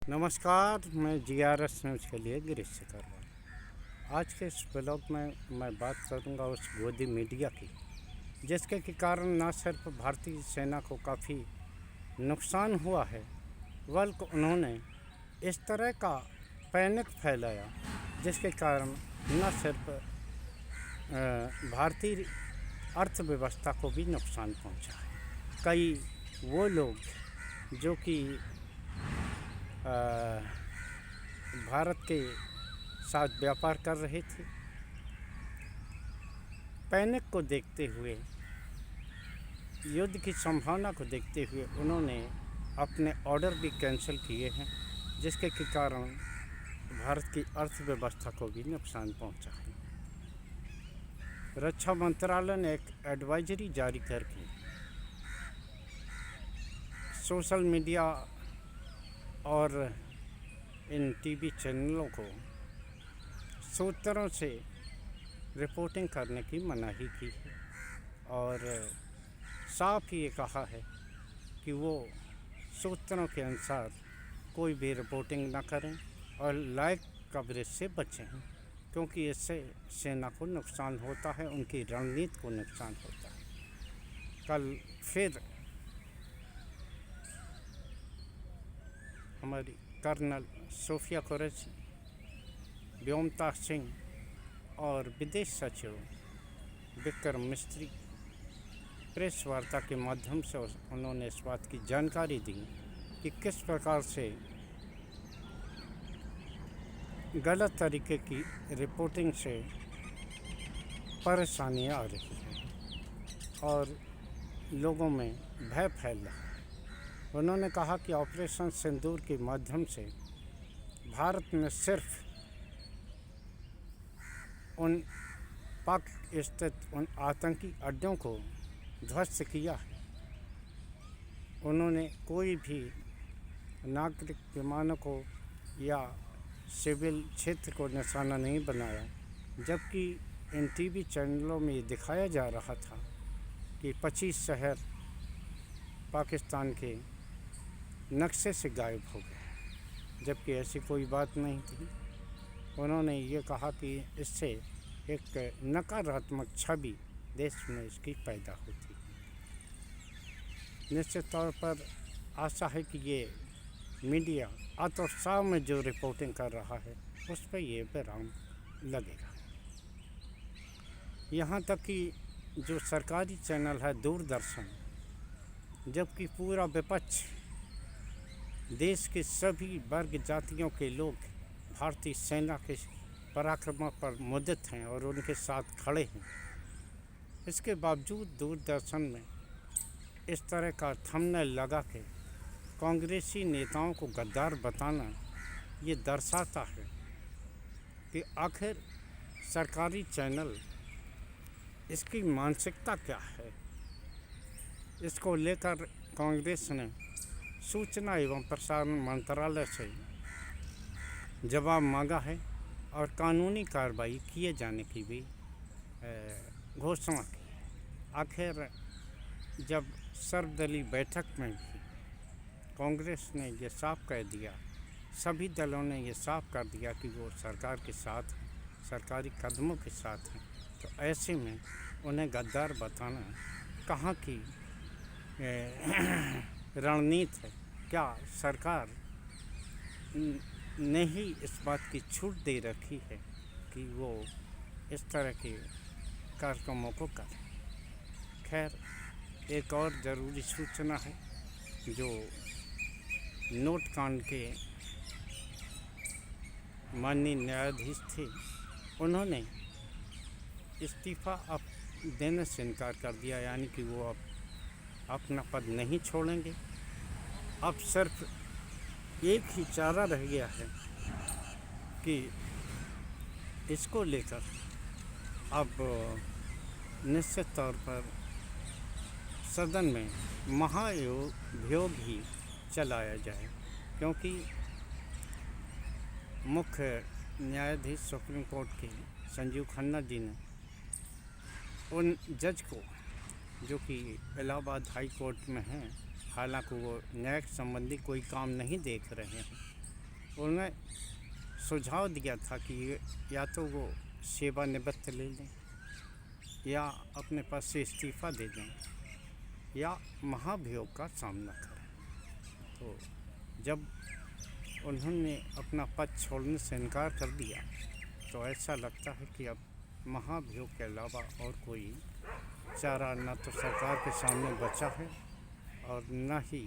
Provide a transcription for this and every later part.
नमस्कार, मैं GRS news के लिए गिरीश सिकरवार। आज के इस ब्लॉग में मैं बात करूंगा उस गोदी मीडिया की, जिसके के कारण न सिर्फ भारतीय सेना को काफ़ी नुकसान हुआ है, बल्कि उन्होंने इस तरह का पैनिक फैलाया जिसके कारण न सिर्फ भारतीय अर्थव्यवस्था को भी नुकसान पहुंचा है। कई वो लोग जो कि भारत के साथ व्यापार कर रहे थे, पैनिक को देखते हुए, युद्ध की संभावना को देखते हुए उन्होंने अपने ऑर्डर भी कैंसिल किए हैं, जिसके के कारण भारत की अर्थव्यवस्था को भी नुकसान पहुंचा है। रक्षा मंत्रालय ने एक एडवाइजरी जारी करके सोशल मीडिया और इन टीवी चैनलों को सूत्रों से रिपोर्टिंग करने की मनाही की है और साफ ये कहा है कि वो सूत्रों के अनुसार कोई भी रिपोर्टिंग ना करें और लाइव कवरेज से बचें, क्योंकि इससे सेना को नुकसान होता है, उनकी रणनीति को नुकसान होता है। कल फिर हमारी कर्नल सोफिया कुरैशी, व्योमताज सिंह और विदेश सचिव विक्रम मिस्त्री प्रेस वार्ता के माध्यम से उन्होंने इस बात की जानकारी दी कि किस प्रकार से गलत तरीके की रिपोर्टिंग से परेशानियां आ रही हैं और लोगों में भय फैल रहा है। उन्होंने कहा कि ऑपरेशन सिंदूर के माध्यम से भारत ने सिर्फ उन पाक स्थित उन आतंकी अड्डों को ध्वस्त किया है। उन्होंने कोई भी नागरिक विमानों को या सिविल क्षेत्र को निशाना नहीं बनाया, जबकि इन टीवी चैनलों में ये दिखाया जा रहा था कि 25 शहर पाकिस्तान के नक्शे से गायब हो गए, जबकि ऐसी कोई बात नहीं थी। उन्होंने ये कहा कि इससे एक नकारात्मक छवि देश में इसकी पैदा होती है। निश्चित तौर पर आशा है कि ये मीडिया अतोत्साह में जो रिपोर्टिंग कर रहा है उस पर ये विराम लगेगा। यहाँ तक कि जो सरकारी चैनल है दूरदर्शन, जबकि पूरा विपक्ष, देश के सभी वर्ग जातियों के लोग भारतीय सेना के पराक्रम पर मुद्दत हैं और उनके साथ खड़े हैं, इसके बावजूद दूरदर्शन में इस तरह का थंबनेल लगा के कांग्रेसी नेताओं को गद्दार बताना ये दर्शाता है कि आखिर सरकारी चैनल इसकी मानसिकता क्या है। इसको लेकर कांग्रेस ने सूचना एवं प्रसारण मंत्रालय से जवाब मांगा है और कानूनी कार्रवाई किए जाने की भी घोषणा की। आखिर जब सर्वदलीय बैठक में भी कांग्रेस ने ये साफ कह दिया, सभी दलों ने ये साफ कर दिया कि वो सरकार के साथ, सरकारी कदमों के साथ हैं, तो ऐसे में उन्हें गद्दार बताना कहाँ की रणनीति है। क्या सरकार ने ही इस बात की छूट दे रखी है कि वो इस तरह के कार्यक्रमों को करें। खैर, एक और ज़रूरी सूचना है, जो नोट कांड के माननीय न्यायाधीश थे, उन्होंने इस्तीफ़ा अब देने से इनकार कर दिया, यानी कि वो अब अपना पद नहीं छोड़ेंगे। अब सिर्फ एक ही चारा रह गया है कि इसको लेकर अब निश्चित तौर पर सदन में महाभियोग ही चलाया जाए, क्योंकि मुख्य न्यायाधीश सुप्रीम कोर्ट के संजीव खन्ना जी ने उन जज को, जो कि इलाहाबाद हाई कोर्ट में हैं, हालांकि वो न्यायिक संबंधी कोई काम नहीं देख रहे हैं, उन्हें सुझाव दिया था कि या तो वो सेवानिवृत्त ले लें या अपने पद से इस्तीफ़ा दे दें या महाभियोग का सामना करें। तो जब उन्होंने अपना पद छोड़ने से इनकार कर दिया तो ऐसा लगता है कि अब महाभियोग के अलावा और कोई चारा न तो सरकार के सामने बचा है और न ही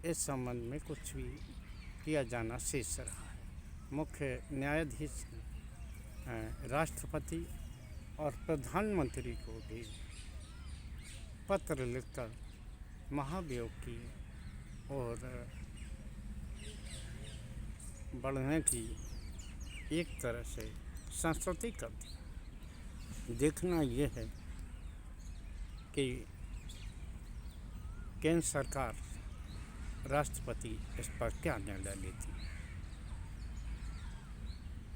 इस संबंध में कुछ भी किया जाना शेष रहा है। मुख्य न्यायाधीश ने राष्ट्रपति और प्रधानमंत्री को भी पत्र लिखकर महाभियोग की और बढ़ने की एक तरह से संस्कृति कर दी। देखना यह है कि केंद्र सरकार राष्ट्रपति इस पर क्या निर्णय लेती है।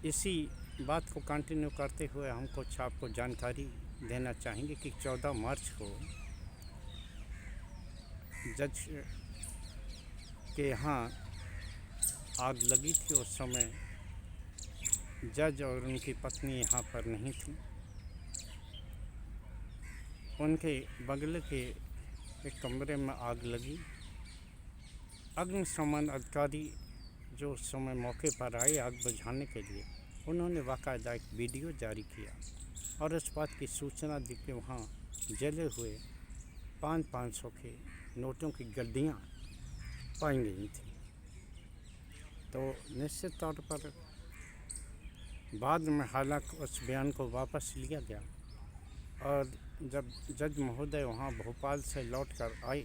इसी बात को कंटिन्यू करते हुए हम कुछ आपको जानकारी देना चाहेंगे कि 14 मार्च को जज के यहाँ आग लगी थी। उस समय जज और उनकी पत्नी यहाँ पर नहीं थी। उनके बगल के एक कमरे में आग लगी। अग्निशमन अधिकारी जो उस समय मौके पर आए आग बुझाने के लिए, उन्होंने बाकायदा एक वीडियो जारी किया और इस बात की सूचना दी कि वहाँ जले हुए 500 के नोटों की गड्डियाँ पाई गई थी। तो निश्चित तौर पर बाद में हालांकि उस बयान को वापस लिया गया और जब जज महोदय वहाँ भोपाल से लौटकर आए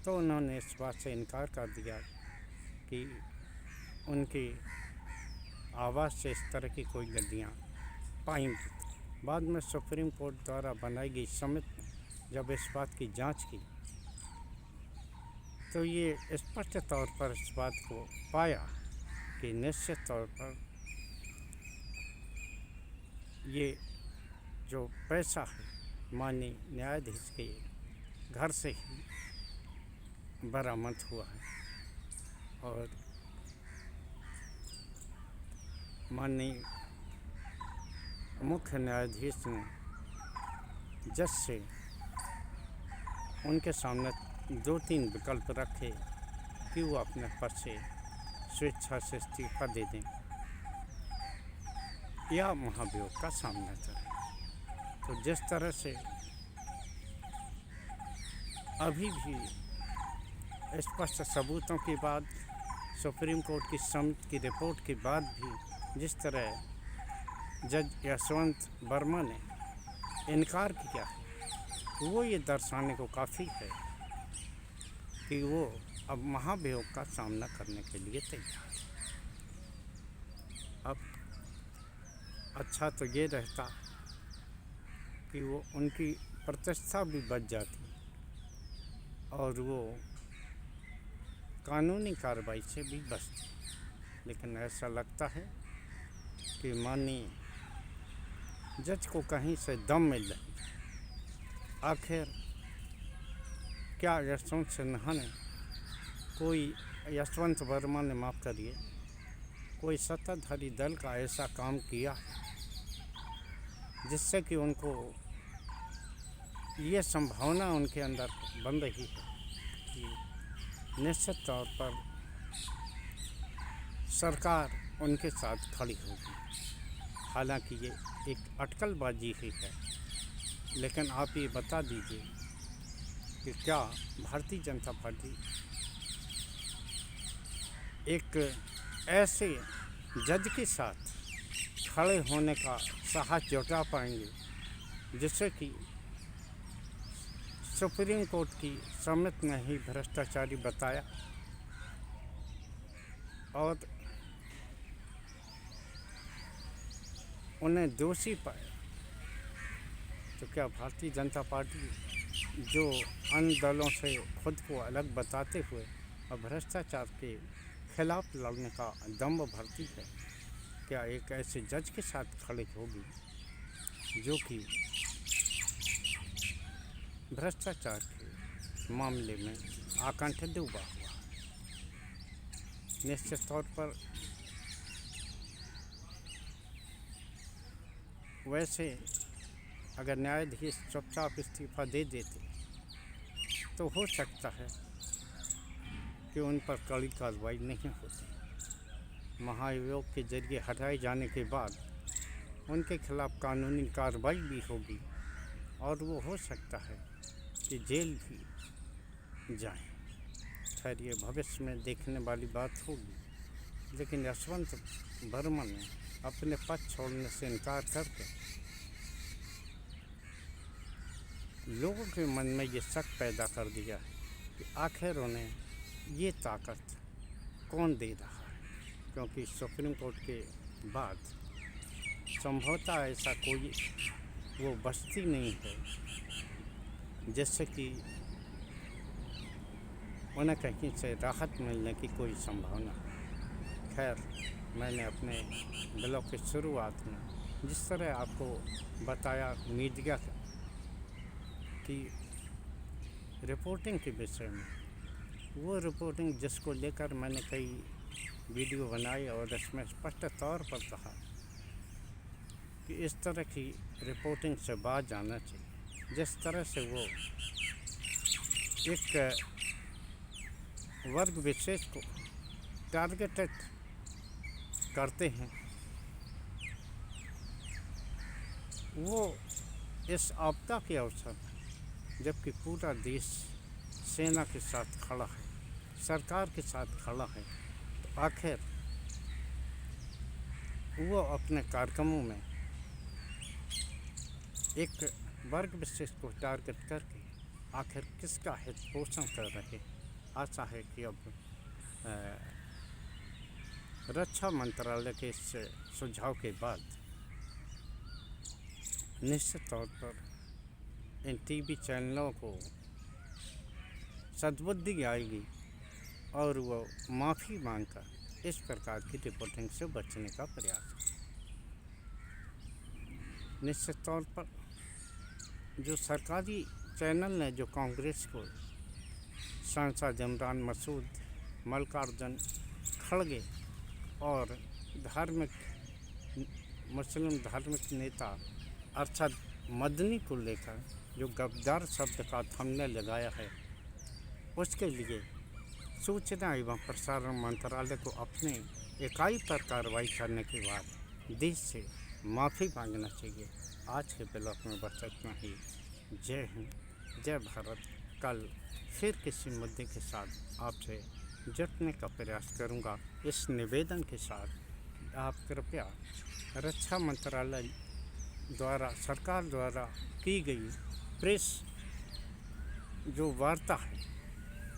तो उन्होंने इस बात से इनकार कर दिया कि उनके आवाज़ से इस तरह की कोई गड्डियाँ पाएंगी। बाद में सुप्रीम कोर्ट द्वारा बनाई गई समिति ने जब इस बात की जांच की तो ये स्पष्ट तौर पर इस बात को पाया कि निश्चित तौर पर ये जो पैसा है माननीय न्यायाधीश के घर से ही बरामद हुआ है और माननीय मुख्य न्यायाधीश ने जज से उनके सामने 2-3 विकल्प रखे कि वो अपने पद से स्वेच्छा से इस्तीफा दे दें या महाभियोग का सामना करें। तो जिस तरह से अभी भी स्पष्ट सबूतों के बाद सुप्रीम कोर्ट की समिति की रिपोर्ट के बाद भी जिस तरह जज यशवंत वर्मा ने इनकार किया है वो ये दर्शाने को काफ़ी है कि वो अब महाभियोग का सामना करने के लिए तैयार है। अब अच्छा तो ये रहता कि वो उनकी प्रतिष्ठा भी बच जाती और वो कानूनी कार्रवाई से भी बचती, लेकिन ऐसा लगता है कि माननीय जज को कहीं से दम मिल रही। आखिर क्या यशवंत सिन्हा ने यशवंत वर्मा ने माफ़ करिए कोई सत्ताधारी दल का ऐसा काम किया जिससे कि उनको ये संभावना उनके अंदर बन रही है कि निश्चित तौर पर सरकार उनके साथ खड़ी होगी। हालांकि ये एक अटकलबाजी ही है, लेकिन आप ये बता दीजिए कि क्या भारतीय जनता पार्टी एक ऐसे जज के साथ खड़े होने का साहस जुटा पाएंगे जिससे कि सुप्रीम कोर्ट की समिति ने ही भ्रष्टाचारी बताया और उन्हें दोषी पाया। तो क्या भारतीय जनता पार्टी जो अन्य दलों से खुद को अलग बताते हुए और भ्रष्टाचार के खिलाफ लड़ने का दम भरती है, क्या एक ऐसे जज के साथ खड़े होगी जो कि भ्रष्टाचार के मामले में आकंठ डूबा हुआ? निश्चित तौर पर वैसे अगर न्यायाधीश चुपचाप इस्तीफा दे देते तो हो सकता है कि उन पर कड़ी कार्रवाई नहीं होती। महाभियोग के जरिए हटाए जाने के बाद उनके खिलाफ कानूनी कार्रवाई भी होगी और वो हो सकता है कि जेल भी जाए। खैर ये भविष्य में देखने वाली बात होगी, लेकिन यशवंत वर्मा ने अपने पद छोड़ने से इनकार करके लोगों के मन में ये शक पैदा कर दिया है कि आखिर उन्हें ये ताकत कौन दे रहा है, क्योंकि सुप्रीम कोर्ट के बाद संभवतः ऐसा कोई वो बस्ती नहीं है जिससे कि उन्हें कहीं से राहत मिलने की कोई संभावना है। खैर मैंने अपने ब्लॉग की शुरुआत में जिस तरह आपको बताया मीडिया की रिपोर्टिंग के विषय में, वो रिपोर्टिंग जिसको लेकर मैंने कई वीडियो बनाई और इसमें स्पष्ट तौर पर कहा कि इस तरह की रिपोर्टिंग से बाज आना चाहिए। जिस तरह से वो एक वर्ग विशेष को टारगेटेड करते हैं, वो इस आपदा के अवसर जबकि पूरा देश सेना के साथ खड़ा है, सरकार के साथ खड़ा है, तो आखिर वो अपने कार्यक्रमों में एक वर्ग विशेष को टारगेट करके आखिर किसका हित पोषण कर रहे। आशा है कि अब रक्षा मंत्रालय के इस सुझाव के बाद निश्चित तौर पर इन टीवी चैनलों को सद्बुद्धि आएगी और वो माफ़ी मांगकर इस प्रकार की रिपोर्टिंग से बचने का प्रयास करें। निश्चित तौर पर जो सरकारी चैनल ने जो कांग्रेस को सांसद इमरान मसूद, मल्लिकार्जुन खड़गे और मुस्लिम धार्मिक नेता अरशद मदनी को लेकर जो गद्दार शब्द का हमने लगाया है, उसके लिए सूचना एवं प्रसारण मंत्रालय को अपने इकाई पर कार्रवाई करने के बाद देश से माफ़ी मांगना चाहिए। आज के ब्लॉग में बस इतना ही। जय हिंद, जय भारत। कल फिर किसी मुद्दे के साथ आपसे जुड़ने का प्रयास करूंगा, इस निवेदन के साथ आप कृपया रक्षा मंत्रालय द्वारा, सरकार द्वारा की गई प्रेस जो वार्ता है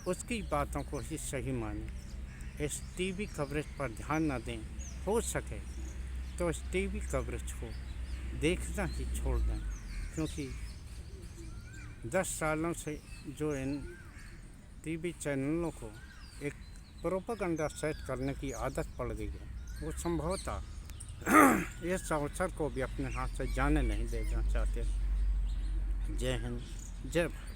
उसकी बातों को ही सही मानें। इस टीवी कवरेज पर ध्यान न दें। हो सके तो इस टीवी कवरेज को देखना ही छोड़ दें, क्योंकि 10 सालों से जो इन टीवी चैनलों को एक प्रोपेगेंडा सेट करने की आदत पड़ गई है, वो संभवतः इस अवसर को भी अपने हाथ से जाने नहीं देना चाहते। जय हिंद, जय भारत।